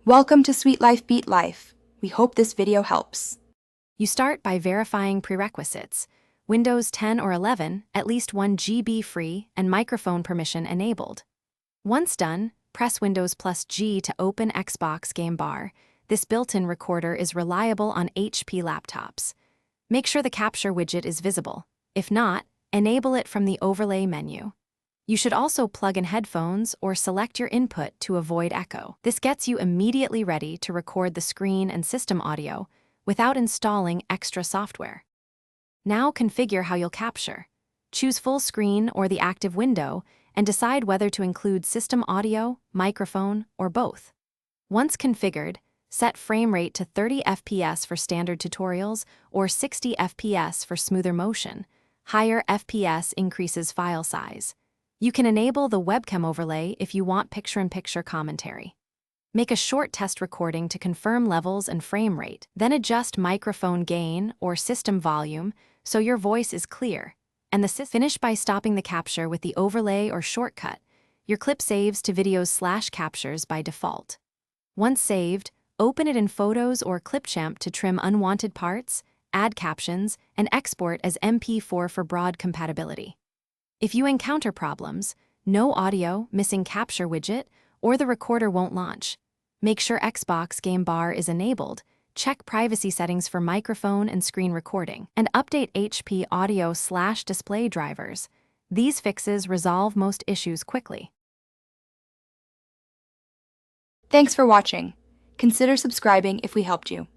Welcome to Sweet Life Beat Life. We hope this video helps. You start by verifying prerequisites. Windows 10 or 11, at least 1 GB free, and microphone permission enabled. Once done, press Windows plus G to open Xbox Game Bar. This built-in recorder is reliable on HP laptops. Make sure the capture widget is visible. If not, enable it from the overlay menu. You should also plug in headphones or select your input to avoid echo. This gets you immediately ready to record the screen and system audio without installing extra software. Now configure how you'll capture. Choose full screen or the active window and decide whether to include system audio, microphone, or both. Once configured, set frame rate to 30 FPS for standard tutorials or 60 FPS for smoother motion. Higher FPS increases file size. You can enable the webcam overlay if you want picture-in-picture commentary. Make a short test recording to confirm levels and frame rate, then adjust microphone gain or system volume so your voice is clear, and finish by stopping the capture with the overlay or shortcut. Your clip saves to videos/captures by default. Once saved, open it in Photos or Clipchamp to trim unwanted parts, add captions, and export as MP4 for broad compatibility. If you encounter problems, no audio, missing capture widget, or the recorder won't launch, make sure Xbox Game Bar is enabled, check privacy settings for microphone and screen recording, and update HP audio/display drivers. These fixes resolve most issues quickly. Thanks for watching. Consider subscribing if we helped you.